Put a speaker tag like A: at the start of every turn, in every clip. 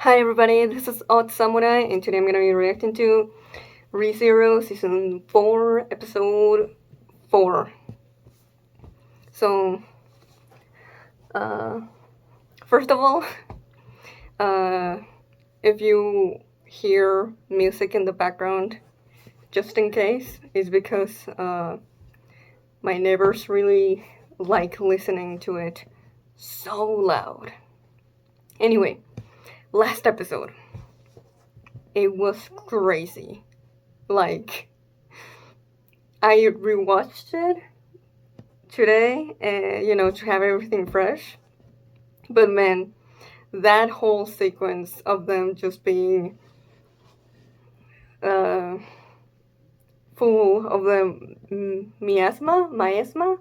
A: Hi everybody, this is Odd Samurai, and today I'm gonna be reacting to ReZero Season 4, Episode 4. So, uh, first of all, uh, if you hear music in the background, just in case, is because my neighbors really like listening to it so loud. Anyway, last episode. It was crazy. Like, I rewatched it today, to have everything fresh. But man, that whole sequence of them just being uh, full of the miasma,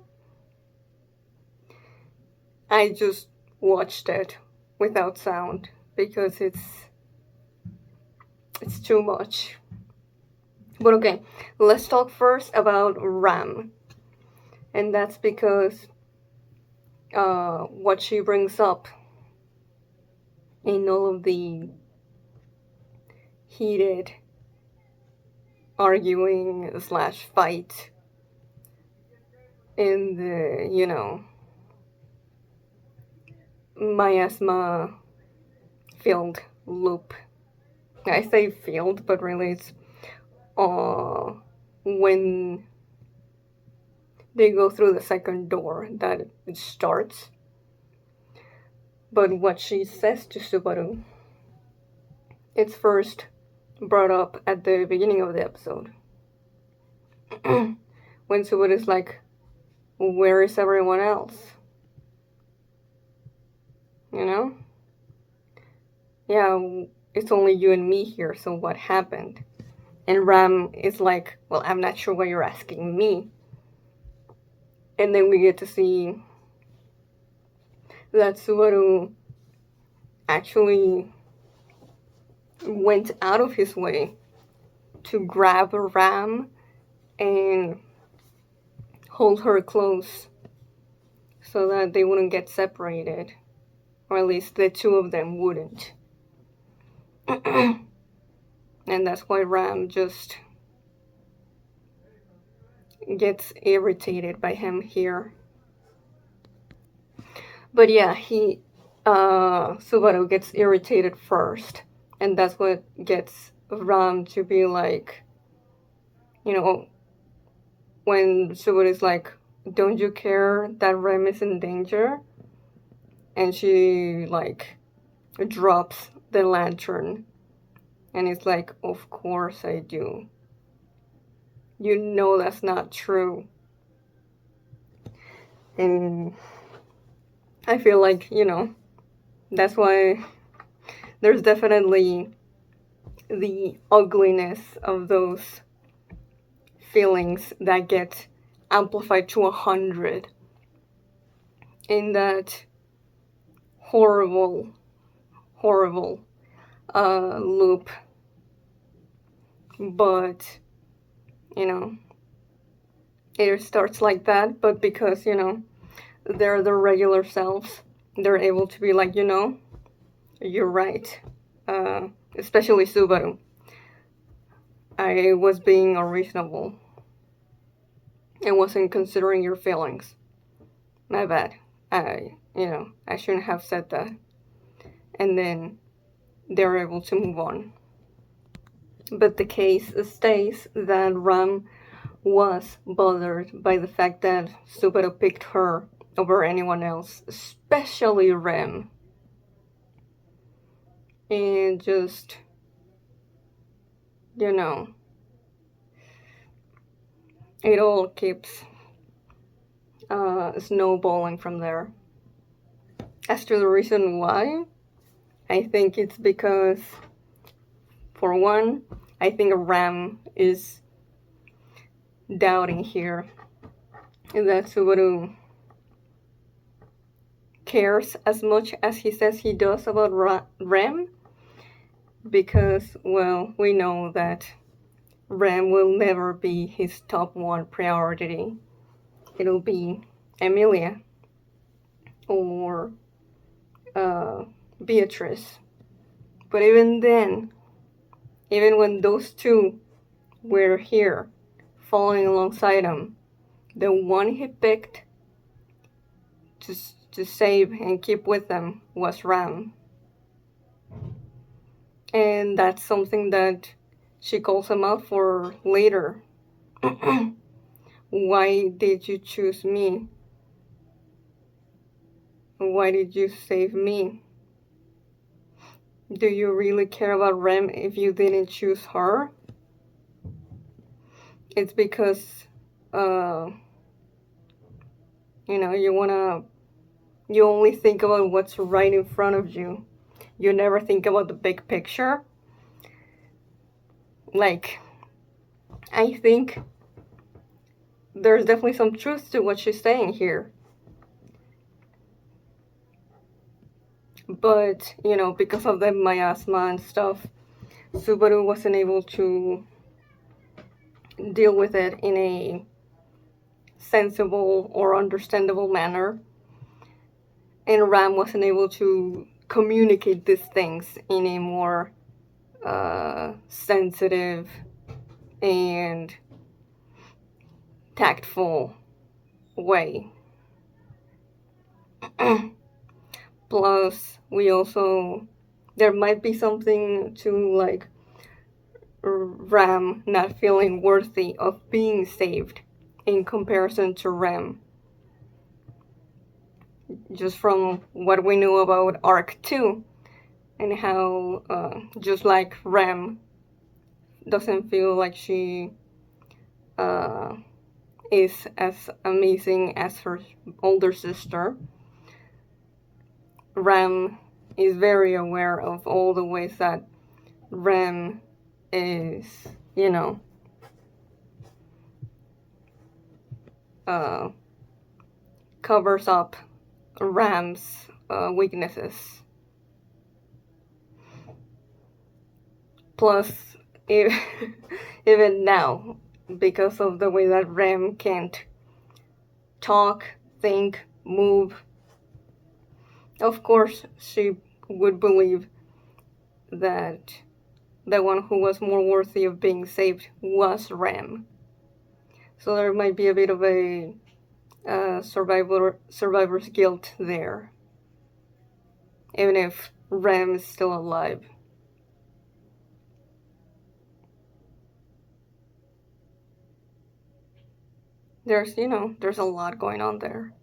A: I just watched it without sound because it's too much. But okay, let's talk first about Ram, and that's because what she brings up in all of the heated arguing slash fight in the miasma field loop. I say field, but really it's uh when they go through the second door that it starts. But what she says to Subaru, it's first brought up at the beginning of the episode. When Subaru is like, where is everyone else? You know? Yeah, it's only you and me here, so what happened? And Ram is like, well, I'm not sure why you're asking me. And then we get to see that Subaru actually went out of his way to grab Ram and hold her close so that they wouldn't get separated, or at least the two of them wouldn't. And that's why Ram just gets irritated by him here. But yeah, Subaru gets irritated first, and that's what gets Ram to be like, when Subaru is like, don't you care that Rem is in danger? And she like drops the lantern, and it's like, of course I do. You know that's not true. And I feel like, that's why there's definitely the ugliness of those feelings that get amplified to 100 in that horrible loop. But it starts like that, but because they're their regular selves, they're able to be like, you're right. Especially Subaru, I was being unreasonable. I wasn't considering your feelings. My bad. I shouldn't have said that. And then they're able to move on. But the case stays that Ram was bothered by the fact that Subaru picked her over anyone else, especially Rem. And just, it all keeps snowballing from there. As to the reason why, I think it's because, for one, I think Ram is doubting here that Subaru cares as much as he says he does about Rem, because, well, we know that Rem will never be his top one priority. It'll be Emilia or Beatrice. But even then, even when those two were here, following alongside him, the one he picked to, to save and keep with them was Ram. And that's something that she calls him out for later. Why did you choose me? Why did you save me? Do you really care about Rem if you didn't choose her? It's because, uh, you only think about what's right in front of you. You never think about the big picture. Like, I think there's definitely some truth to what she's saying here. But, because of the miasma and stuff, Subaru wasn't able to deal with it in a sensible or understandable manner. And Ram wasn't able to communicate these things in a more sensitive and tactful way. Plus, there might be something to like Ram not feeling worthy of being saved in comparison to Rem. Just from what we know about Arc 2 and how, just like Rem doesn't feel like she is as amazing as her older sister, Rem is very aware of all the ways that Rem is, covers up Ram's weaknesses. Plus, even now, because of the way that Ram can't talk, think, move, of course she would believe that the one who was more worthy of being saved was Ram. So there might be a bit of a survivor's guilt there, even if Ram is still alive. There's a lot going on there.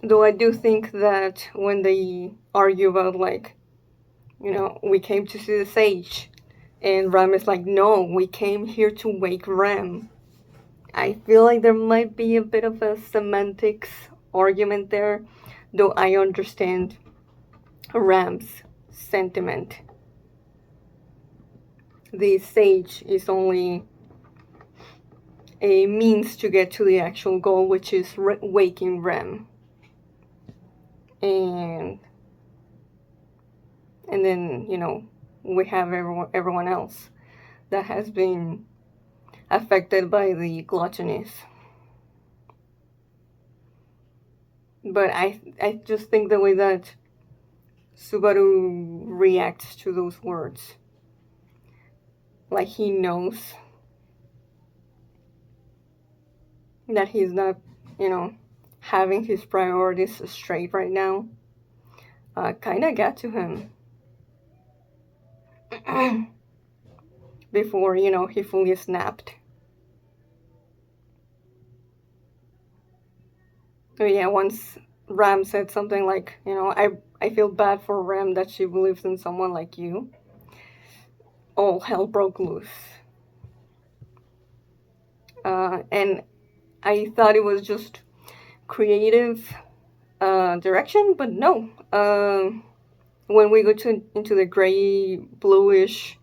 A: Though I do think that when they argue about, like, we came to see the sage, and Ram is like, no, we came here to wake Ram. I feel like there might be a bit of a semantics argument there, though I understand Ram's sentiment. The sage is only a means to get to the actual goal, which is waking Ram. And then, we have everyone else that has been affected by the gluttonies. But I just think the way that Subaru reacts to those words, like he knows that he's not, having his priorities straight right now, kind of got to him. Before, he fully snapped. But yeah, once Ram said something like, I feel bad for Ram that she believes in someone like you, all hell broke loose. And I thought it was just creative direction, but no. When we go into the gray bluish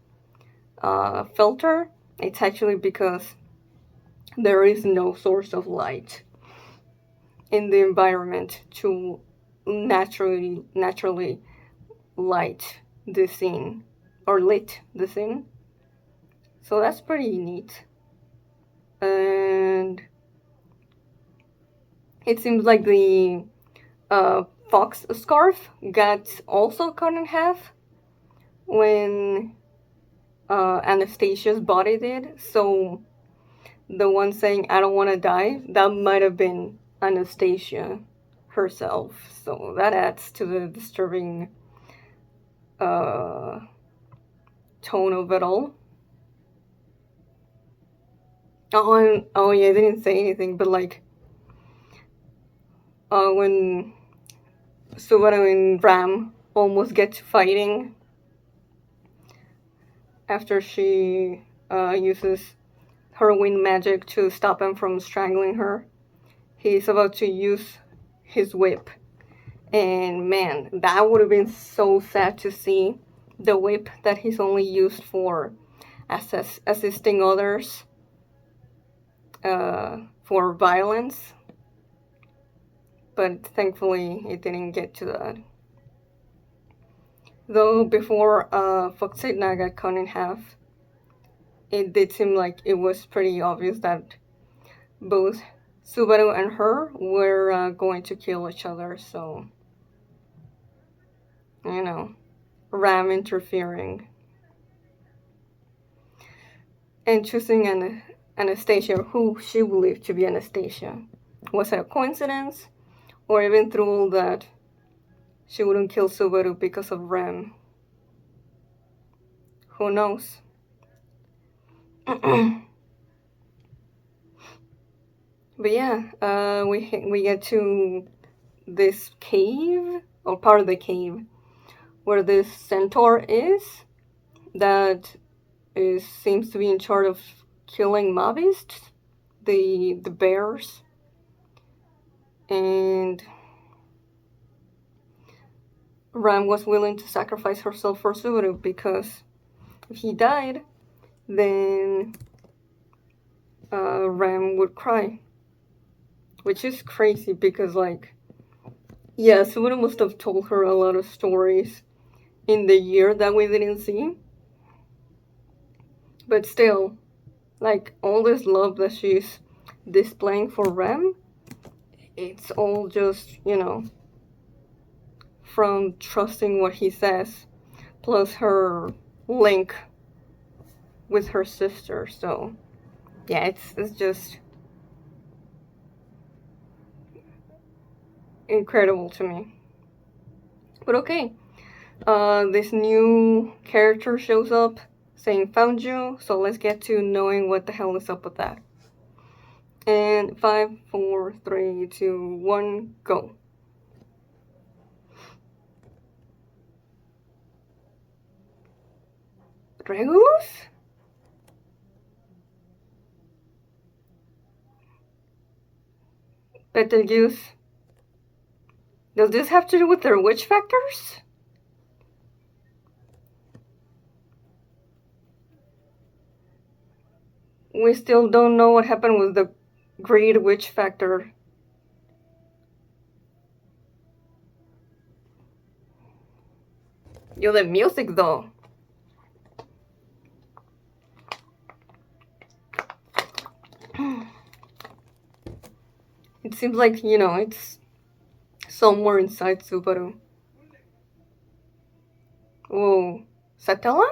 A: filter, it's actually because there is no source of light in the environment to naturally light the scene, or lit the scene. So that's pretty neat. And it seems like the fox scarf got also cut in half when Anastasia's body did. So the one saying "I don't want to die," that might have been Anastasia herself. So that adds to the disturbing uh, tone of it all. Oh yeah, I didn't say anything, but like when Subaru and Ram almost get to fighting after she uses her wind magic to stop him from strangling her. He's about to use his whip. And man, that would have been so sad to see the whip that he's only used for assisting others for violence. But thankfully, it didn't get to that. Though before Foxitna got cut in half, it did seem like it was pretty obvious that both Subaru and her were going to kill each other, so, you know, Ram interfering. And choosing Anastasia, who she believed to be Anastasia. Was it a coincidence? Or even through all that, she wouldn't kill Subaru because of Ram? Who knows? But yeah, we get to this cave, or part of the cave, where this centaur is, that seems to be in charge of killing mobbists, the bears, and Ram was willing to sacrifice herself for Subaru because if he died, then Ram would cry. Which is crazy because, like, yeah, Subaru must have told her a lot of stories in the year that we didn't see. But still, like, all this love that she's displaying for Ram, it's all just, from trusting what he says, plus her link with her sister. So, yeah, it's just incredible to me. But okay, this new character shows up saying found you, so let's get to knowing what the hell is up with that. And 5, 4, 3, 2, 1, go. Regulus? Betelgeuse. Does this have to do with their witch factors? We still don't know what happened with the greed witch factor. Yo, the music though. It seems like, it's somewhere inside Subaru. Oh, Satella?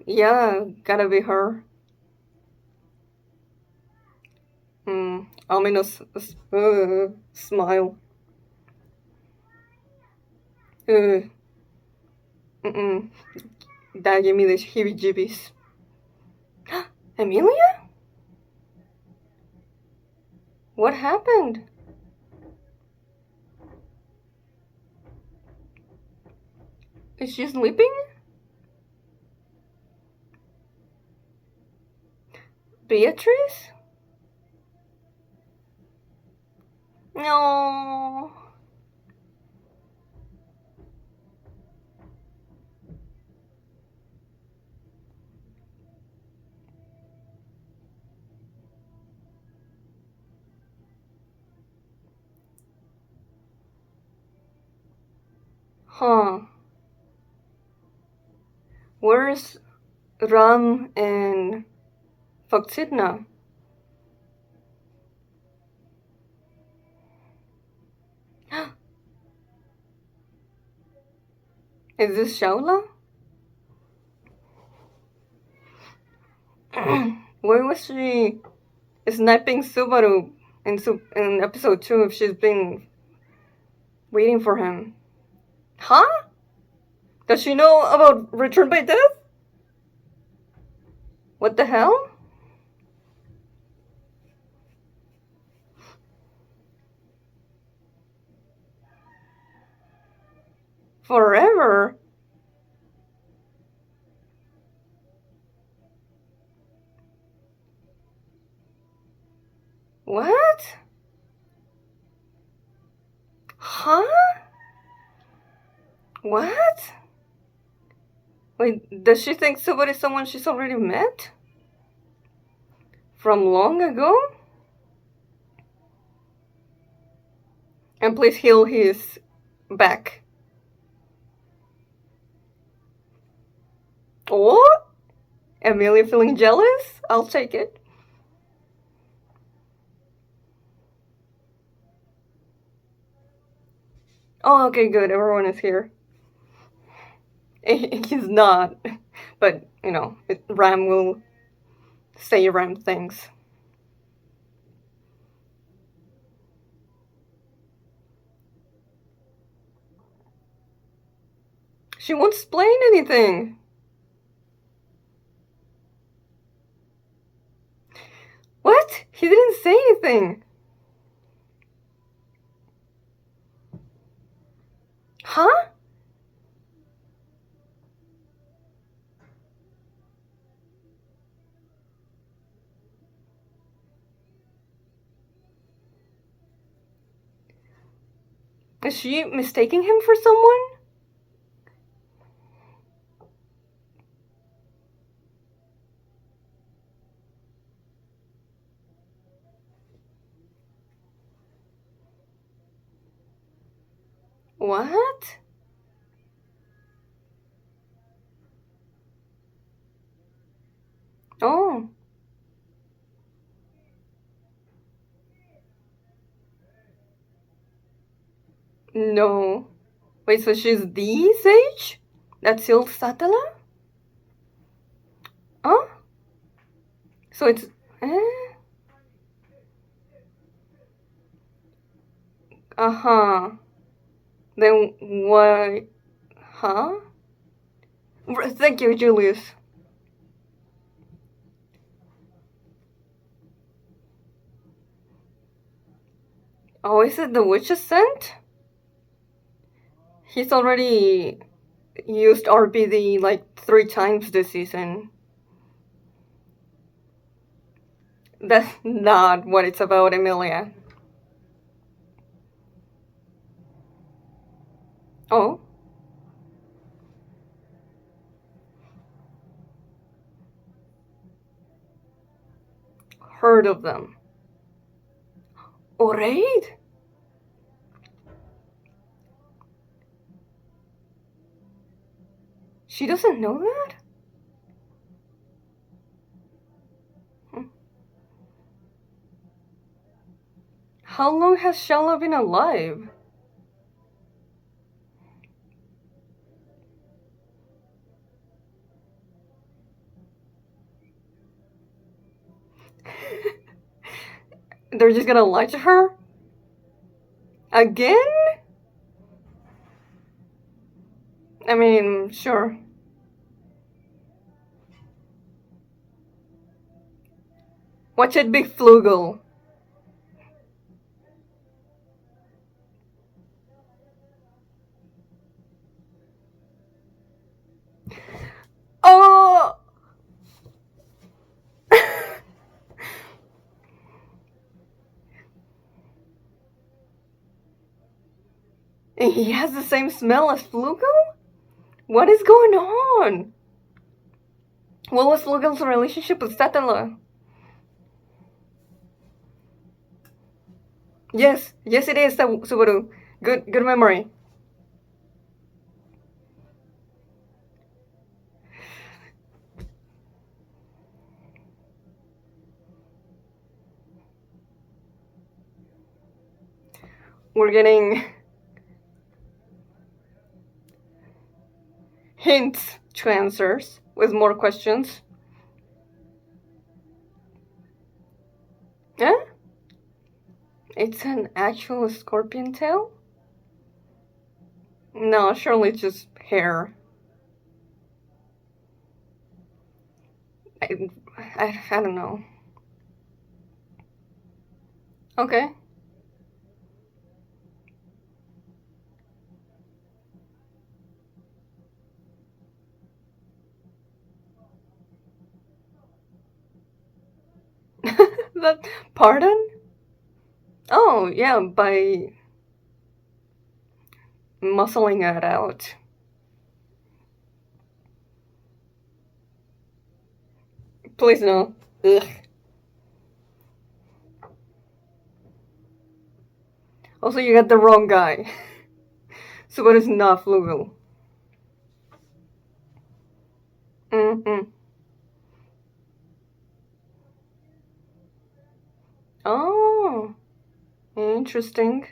A: Yeah, gotta be her. Ominous smile. That gave me the heebie-jeebies. Emilia? What happened? Is she sleeping? Beatrice? No. Huh. Where's Ram and Foxidna? Is this Shaula? Why was she sniping Subaru in episode 2 if she's been waiting for him? Huh? Does she know about Return by Death? What the hell? Forever? What? Huh? What? Wait, does she think somebody's someone she's already met? From long ago? And please heal his back. Oh? Amelia feeling jealous? I'll take it. Oh, okay, good. Everyone is here. He's not. But, Ram will say Ram things. She won't explain anything. What? He didn't say anything. Huh? Is she mistaking him for someone? What? Oh. No. Wait, so she's the sage? That's still Satala? Huh? So it's... Eh? Uh-huh. Then why... Huh? Thank you, Julius. Oh, is it the witch's scent? He's already used RBD like 3 times this season. That's not what it's about, Emilia. Oh? Heard of them. Alright? She doesn't know that? How long has Shaula been alive? They're just gonna lie to her? Again? I mean, sure. Watch it be Flugel. Oh! He has the same smell as Flugel? What is going on? What was Flugel's relationship with Satala? Yes, it is Subaru. Good memory. We're getting... hints to answers with more questions. Yeah? It's an actual scorpion tail? No, surely it's just hair. I, I don't know. Okay. That pardon? Oh, yeah, by muscling it out. Please no. Ugh. Also, you got the wrong guy. Subaru is not Flugel. Mm-hmm. Oh, interesting.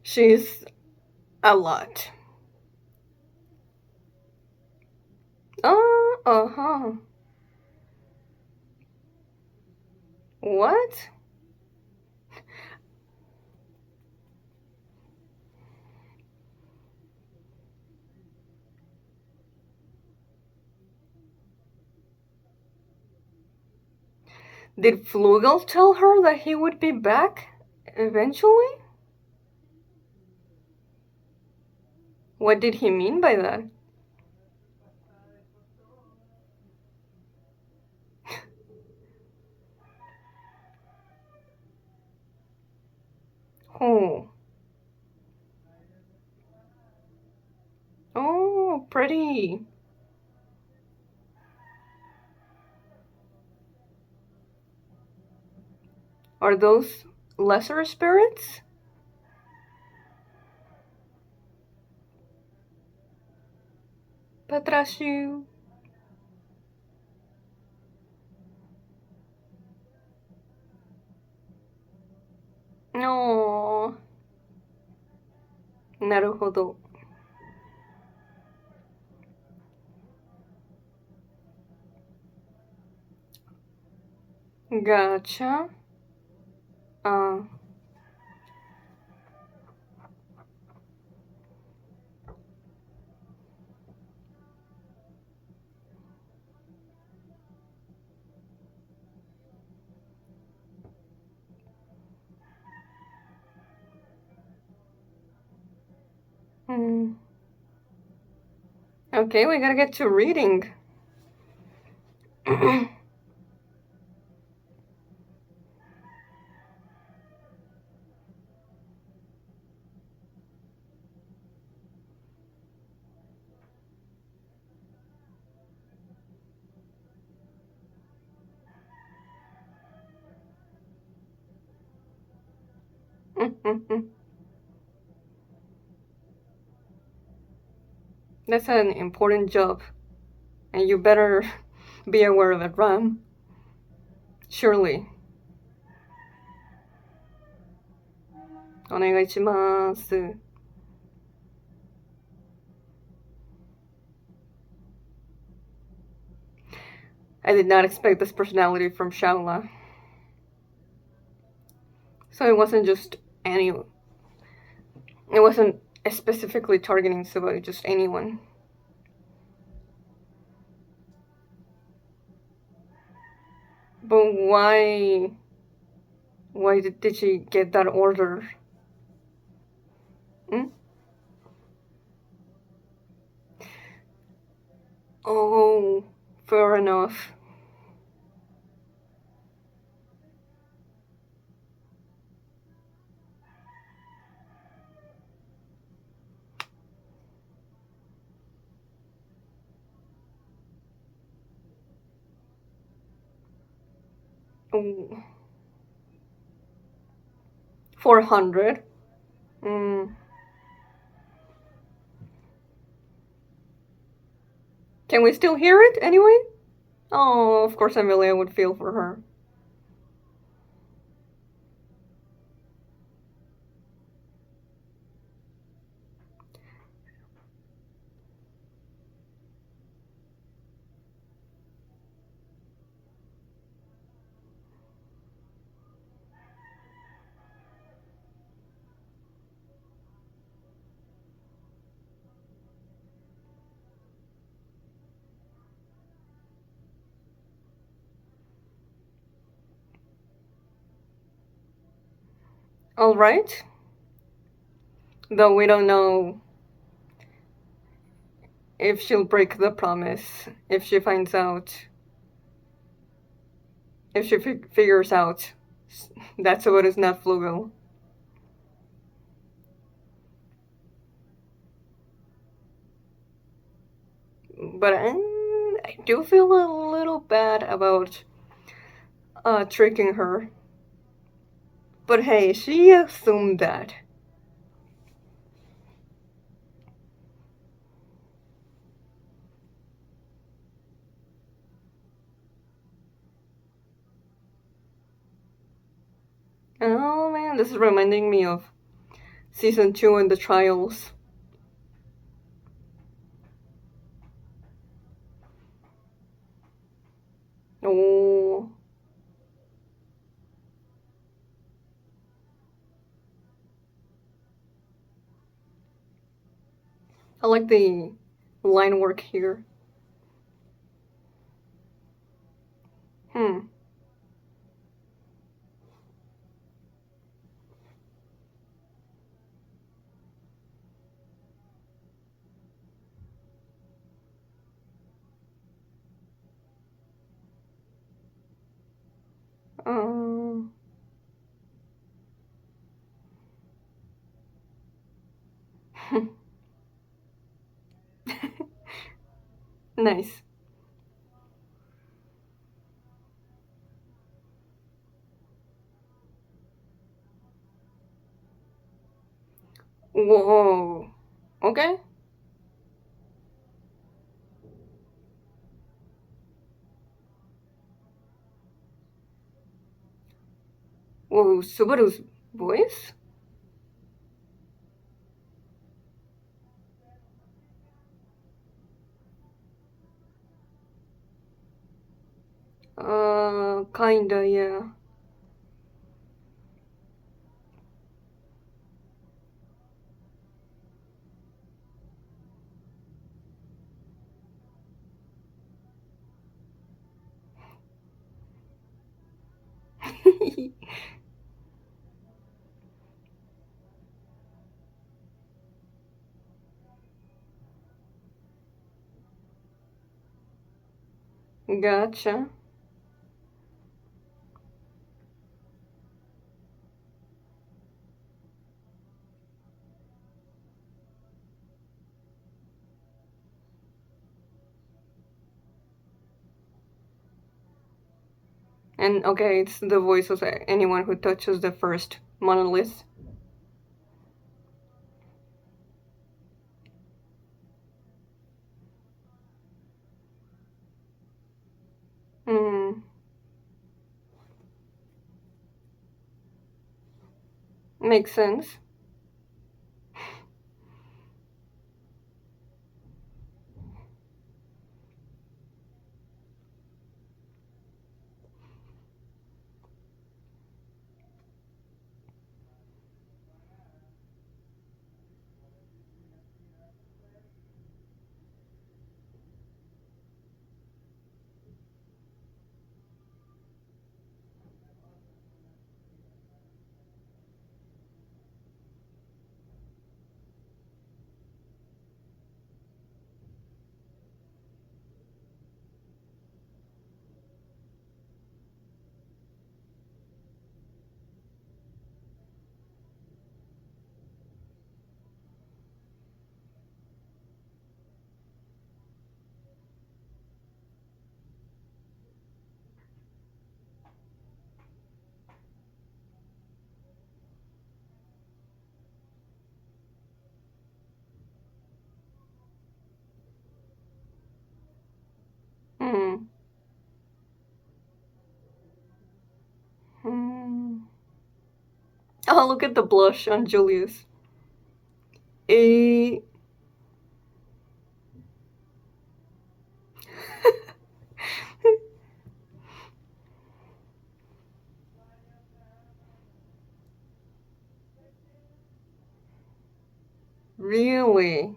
A: She's a lot. Oh, uh-huh. What? Did Flugel tell her that he would be back eventually? What did he mean by that? Oh. Oh, pretty. Are those lesser spirits? Patrasiu. No. Naruhodo. Gotcha. Uh, hmm. Okay, we gotta get to reading. That's an important job, and you better be aware of it, Ram. Surely. お願いします。I did not expect this personality from Shaula. So it wasn't just any. It wasn't specifically targeting somebody, just anyone. But why? Why did she get that order? Hmm? Oh, fair enough. Oh. 400. Mm. Can we still hear it anyway? Oh, of course Amelia would feel for her. Alright. Though we don't know if she'll break the promise, if she finds out, if she figures out that Subaru is not Flugel. But I do feel a little bad about tricking her. But hey, she assumed that. Oh man, this is reminding me of season 2 and the trials. Oh, I like the line work here. Hmm. Um. Nice. Whoa. Okay. Whoa, Subaru's voice? Kinda, yeah. Gotcha. And okay, it's the voice of anyone who touches the first monolith. Hmm. Makes sense. Oh, look at the blush on Julius. Eh, really?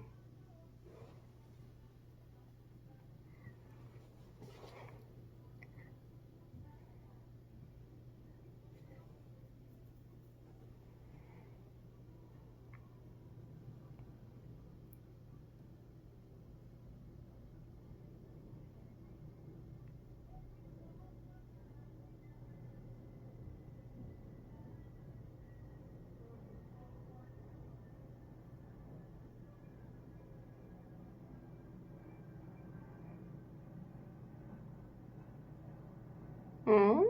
A: Hmm?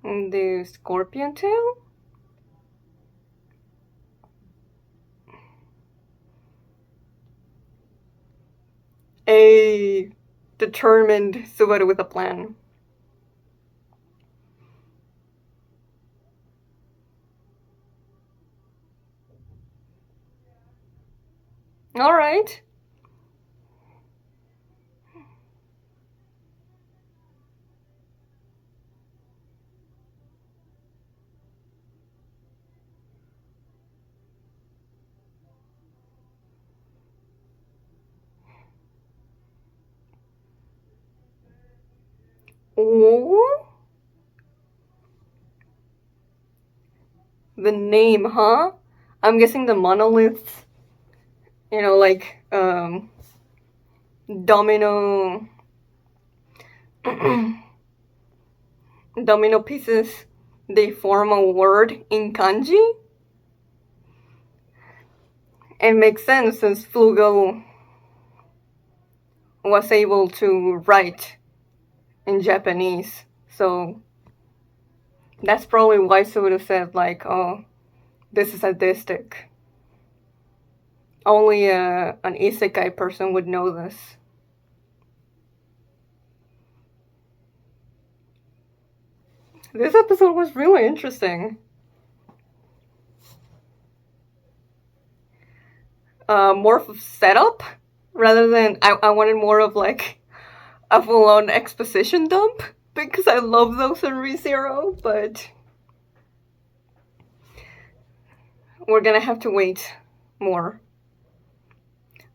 A: The scorpion tail? A determined Subaru with a plan. Alright. Oh? The name, huh? I'm guessing the monoliths, like, domino, domino pieces, they form a word in kanji? It makes sense since Flugel was able to write in Japanese. So that's probably why Suda said, like, oh, this is sadistic. Only an isekai person would know this. This episode was really interesting. More of setup rather than I wanted more of like a full on exposition dump because I love those in ReZero, but we're gonna have to wait more.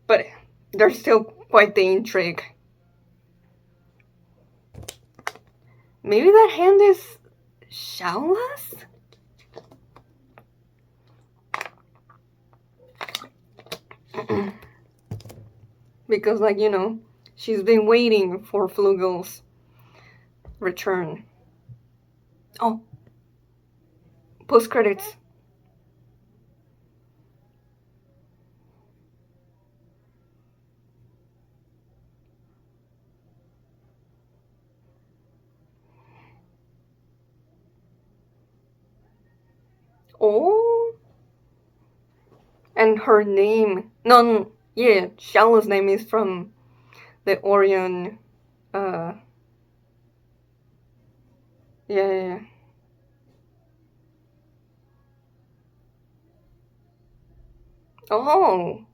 A: But there's still quite the intrigue. Maybe that hand is Shaula's? Because, like, she's been waiting for Flugel's return. Oh, post credits. Oh, and her name. No, yeah, Shaula's name is from the Orion. Uh, yeah, yeah, yeah. Oh,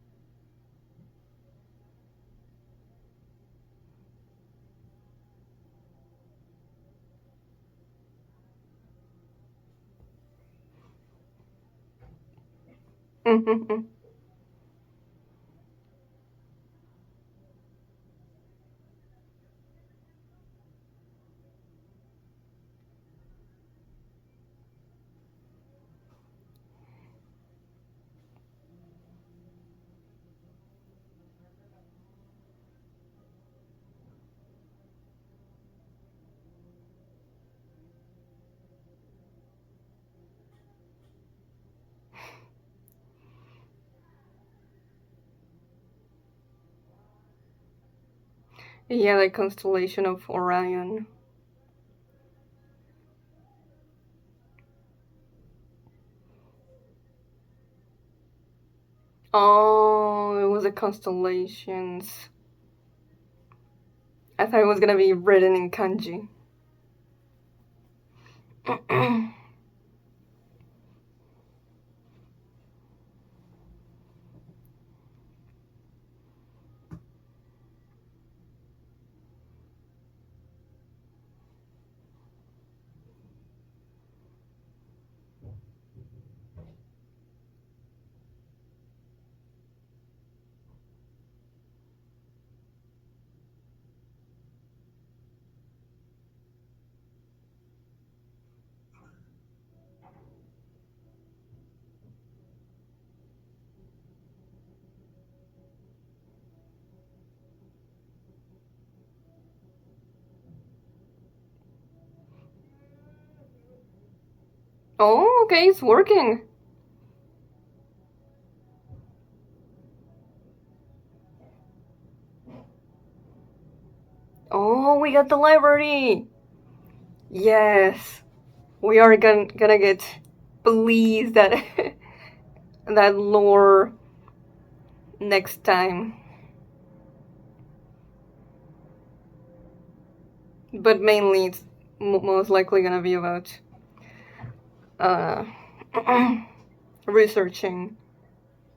A: yeah, the constellation of Orion. Oh, it was the constellations. I thought it was gonna be written in kanji. Oh, okay, it's working. Oh, we got the library. Yes, we are gonna get please that that lore next time. But mainly, it's most likely gonna be about uh, researching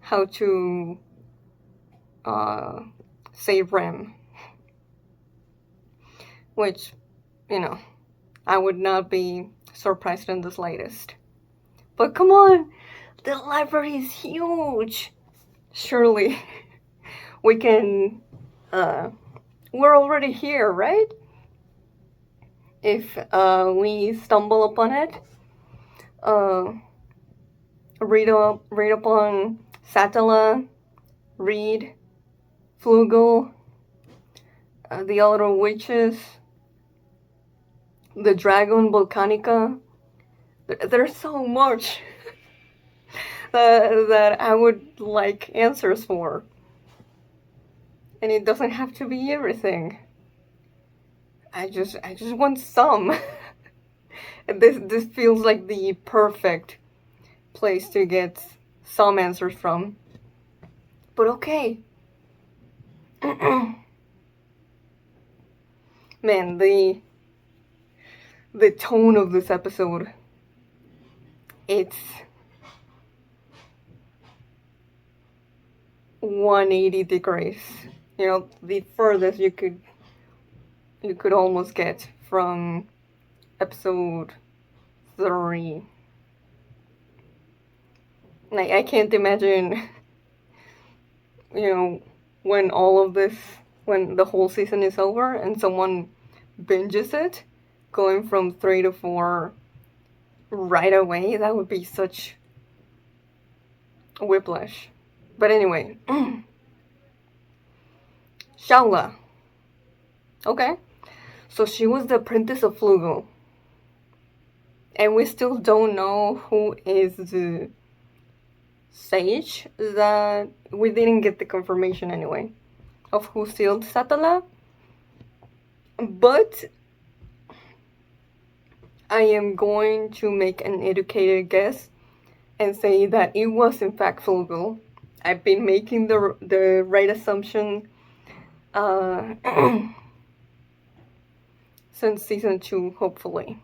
A: how to uh, save RAM, which, you know, I would not be surprised in the slightest. But come on, the library is huge. Surely we can. We're already here, right? If we stumble upon it, uh, read upon Satella, read Flugel, the other witches, the dragon Volcanica. There's so much that I would like answers for, and it doesn't have to be everything. I just want some. This feels like the perfect place to get some answers from. But okay. Man, the tone of this episode, it's 180 degrees. You know, the furthest you could almost get from episode 3. Like, I can't imagine, you know, when all of this, when the whole season is over and someone binges it, going from 3 to 4 right away, that would be such whiplash. But anyway, Shaula. Okay. So she was the apprentice of Flugel. And we still don't know who is the sage that we didn't get the confirmation anyway of who sealed Satala. But I am going to make an educated guess and say that it was in fact Flugel. I've been making the right assumption since season 2, hopefully.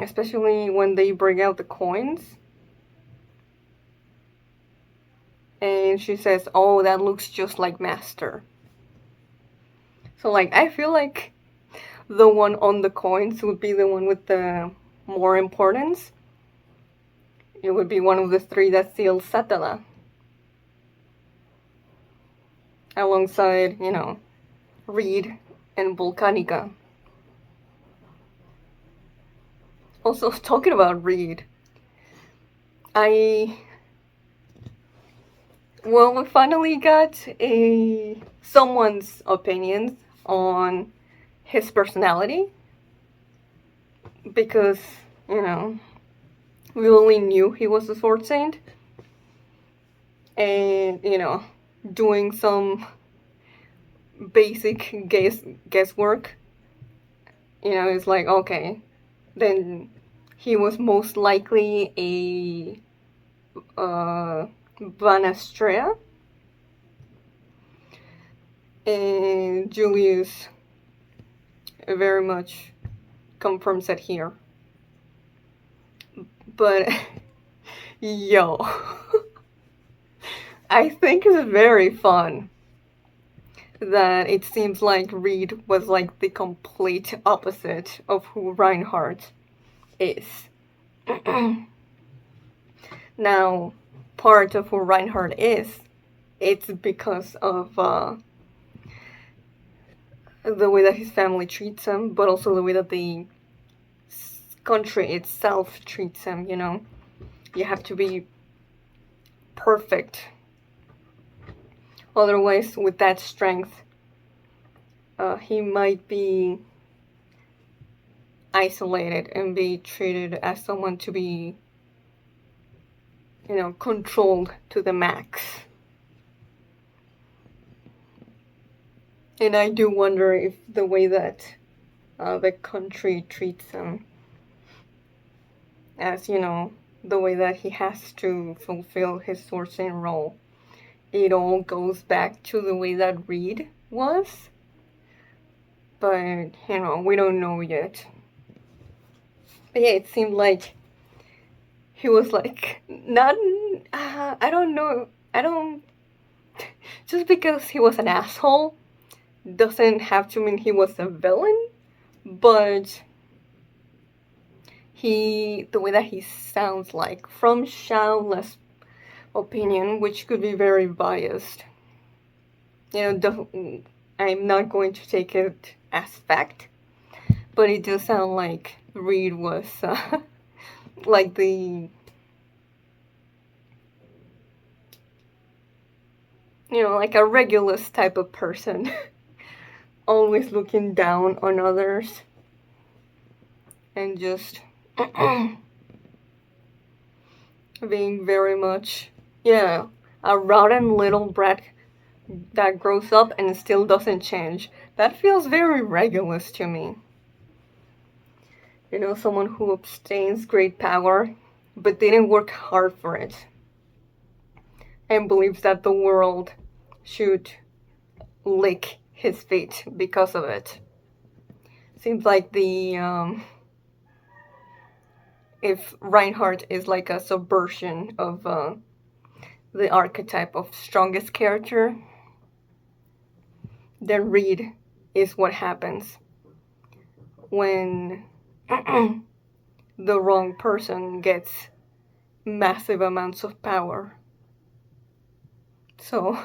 A: Especially when they bring out the coins. And she says, oh, that looks just like Master. So, like, I feel like the one on the coins would be the one with the more importance. It would be one of the 3 that seals Satala. Alongside, you know, Reed and Volcanica. Also, talking about Reed, we finally got someone's opinions on his personality, because, you know, we only knew he was a sword saint, and, you know, doing some basic guesswork, you know, it's like, okay, then he was most likely a Vanastrea, and Julius very much confirms it here. But yo, I think it's very fun that it seems like Reed was like the complete opposite of who Reinhardt is. Now, part of who Reinhardt is, it's because of the way that his family treats him, but also the way that the country itself treats him, you know? You have to be perfect. Otherwise, with that strength, he might be isolated and be treated as someone to be, you know, controlled to the max. And I do wonder if the way that the country treats him, as, you know, the way that he has to fulfill his sourcing role, it all goes back to the way that Reed was. But, you know, we don't know yet. But yeah, it seemed like he was like, not, I don't know, just because he was an asshole doesn't have to mean he was a villain, but the way that he sounds like, from Shaula's opinion, which could be very biased, you know, I'm not going to take it as fact, but it does sound like Reed was like the, you know, like a Regulus type of person, always looking down on others and just being very much, yeah, a rotten little brat that grows up and still doesn't change. That feels very Regulus to me. You know, someone who obtains great power but didn't work hard for it and believes that the world should lick his feet because of it. Seems like if Reinhardt is like a subversion of the archetype of strongest character, then Reed is what happens when the wrong person gets massive amounts of power. So,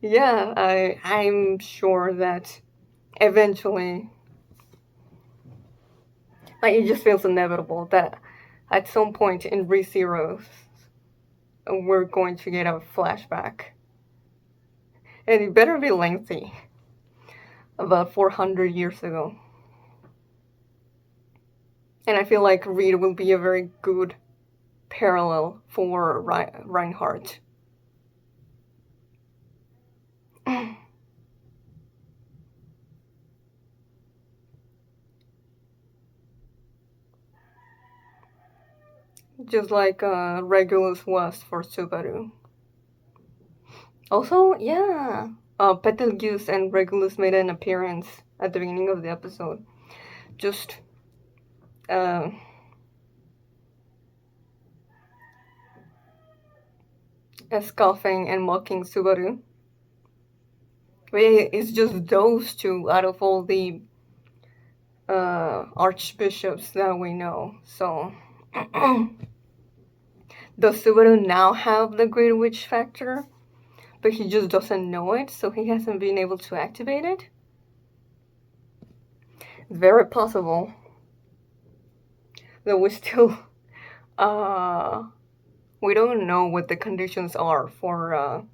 A: yeah, I'm sure that eventually, like, it just feels inevitable that at some point in ReZero, we're going to get a flashback. And it better be lengthy. About 400 years ago. And I feel like Reed will be a very good parallel for Reinhardt. Just like Regulus was for Subaru. Also, yeah, Betelgeuse and Regulus made an appearance at the beginning of the episode. Just scoffing and mocking Subaru. But it's just those two out of all the archbishops that we know. So, does Subaru now have the Great Witch factor? But he just doesn't know it, so he hasn't been able to activate it? It's very possible that we still, we don't know what the conditions are for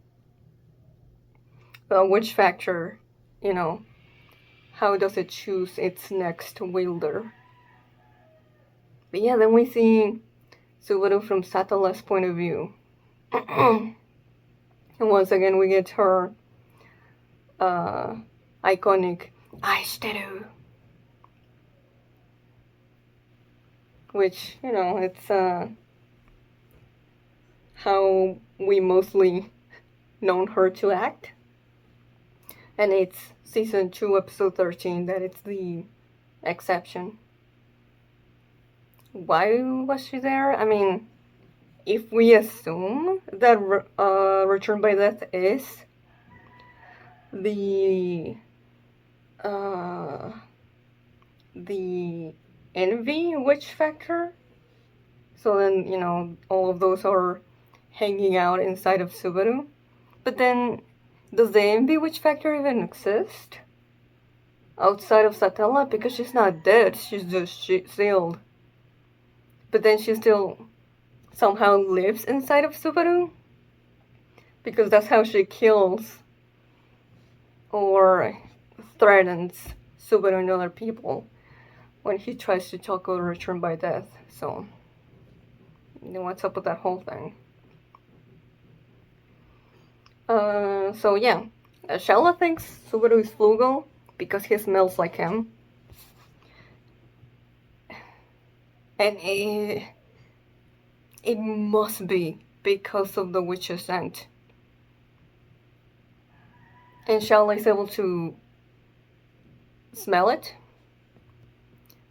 A: the witch factor, you know. How does it choose its next wielder? But yeah, then we see Subaru from Satala's point of view. And once again, we get her iconic "Aishiteru," which, it's how we mostly known her to act. And it's season 2, episode 13 that it's the exception. Why was she there? I mean, if we assume that Return by Death is the the envy witch factor, so then all of those are hanging out inside of Subaru. But then, does the envy witch factor even exist outside of Satella? Because she's not dead, she's just sealed. But then she still somehow lives inside of Subaru, because that's how she kills or threatens Subaru and other people when he tries to tackle Return by Death. So, what's up with that whole thing? So yeah, Shaula thinks Subaru is Flugel because he smells like him. And it must be because of the witch's scent. And Shaula is able to smell it,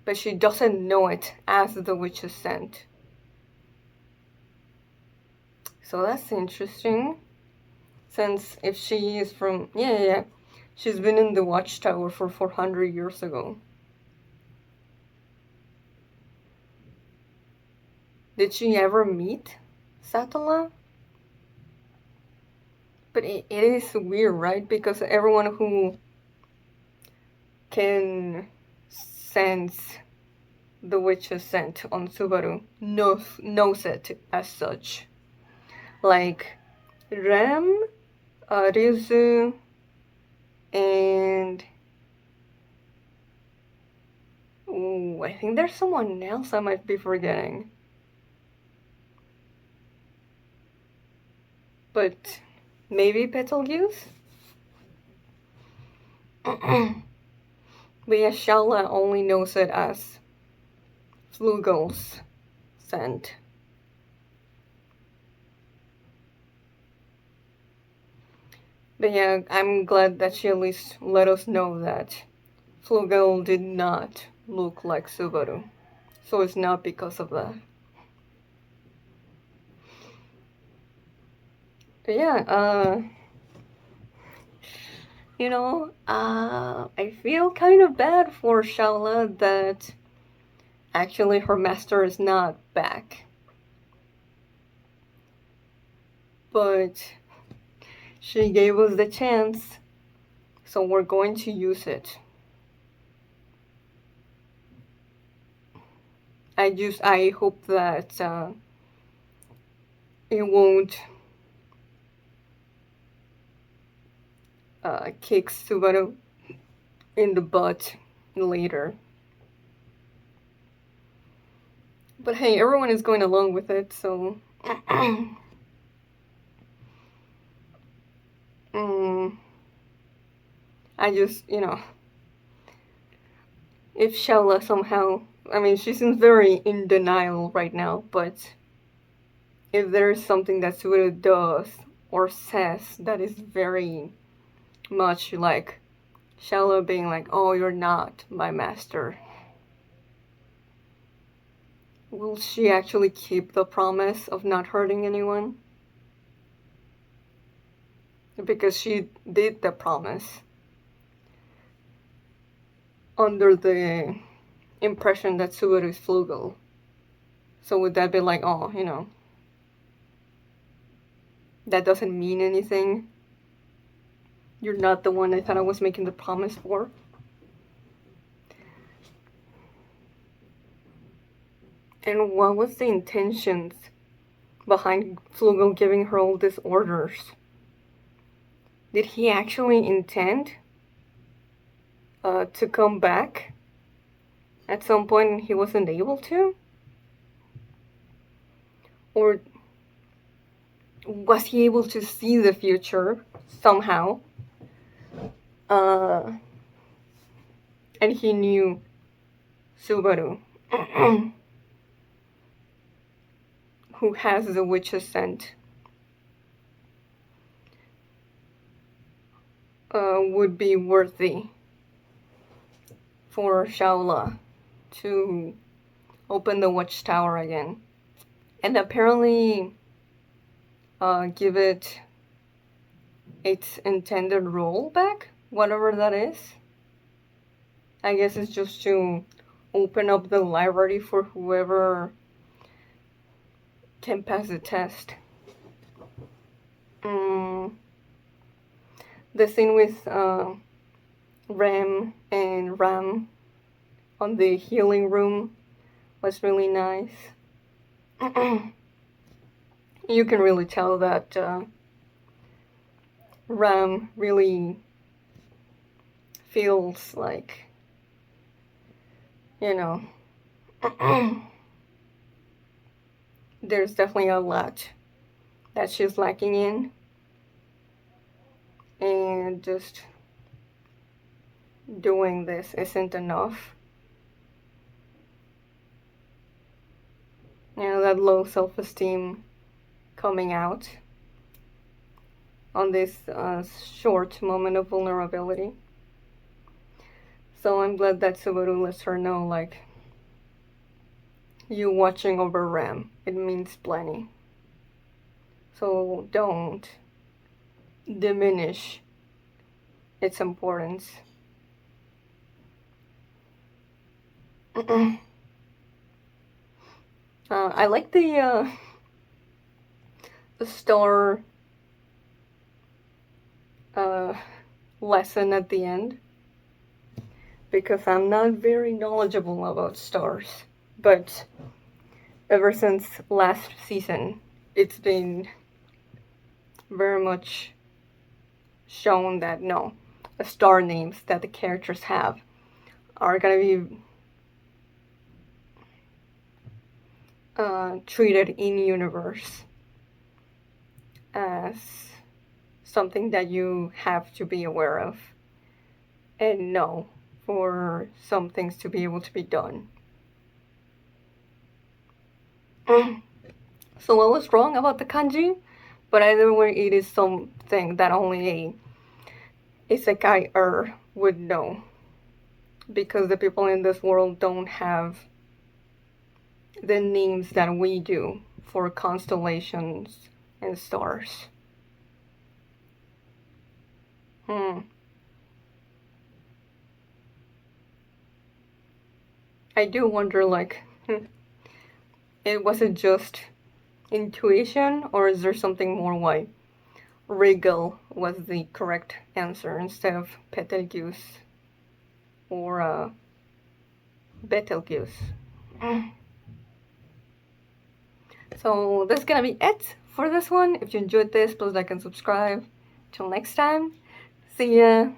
A: but she doesn't know it as the witch's scent. So that's interesting. Since if she is from... Yeah. She's been in the Watchtower for 400 years ago. Did she ever meet Satella? But it is weird, right? Because everyone who can sense the witch's scent on Subaru knows it as such. Like Rem, Ryuzu, and I think there's someone else I might be forgetting. But maybe Betelgeuse? But yeah, Shaula only knows it as Flugel's scent. But yeah, I'm glad that she at least let us know that Flugel did not look like Subaru. So it's not because of that. But yeah, I feel kind of bad for Shaula that actually her master is not back. But she gave us the chance, so we're going to use it. I hope that it won't kick Subaru in the butt later. But hey, everyone is going along with it, so... I just, if Shaula somehow... I mean, she seems very in denial right now, but if there is something that Subaru does or says that is very much like Shaula being like, oh, you're not my master, will she actually keep the promise of not hurting anyone? Because she did the promise under the impression that Subaru is Flugel. So would that be like, oh, that doesn't mean anything? You're not the one I thought I was making the promise for? And what was the intentions behind Flugel giving her all these orders? Did he actually intend to come back at some point and he wasn't able to? Or was he able to see the future somehow? And he knew Subaru. who has the witch's scent would be worthy for Shaula to open the watchtower again. And apparently give it its intended role back, whatever that is. I guess it's just to open up the library for whoever can pass the test. The scene with Rem and Ram on the healing room was really nice. You can really tell that Ram really feels like, you know, there's definitely a lot that she's lacking in, and just doing this isn't enough. You know, that low self-esteem coming out on this short moment of vulnerability. So I'm glad that Subaru lets her know, like, you watching over Ram, it means plenty. So don't diminish its importance. I like the star lesson at the end, because I'm not very knowledgeable about stars, but ever since last season, it's been very much shown that no, the star names that the characters have are gonna be treated in universe as something that you have to be aware of and know for some things to be able to be done. So I was wrong about the kanji, but either way, it is something that only a isekai-er would know, because the people in this world don't have the names that we do for constellations and stars. I do wonder, like, it wasn't just intuition, or is there something more why Regal was the correct answer instead of Betelgeuse or Betelgeuse? So that's gonna be it for this one. If you enjoyed this, please like and subscribe. Till next time, see ya!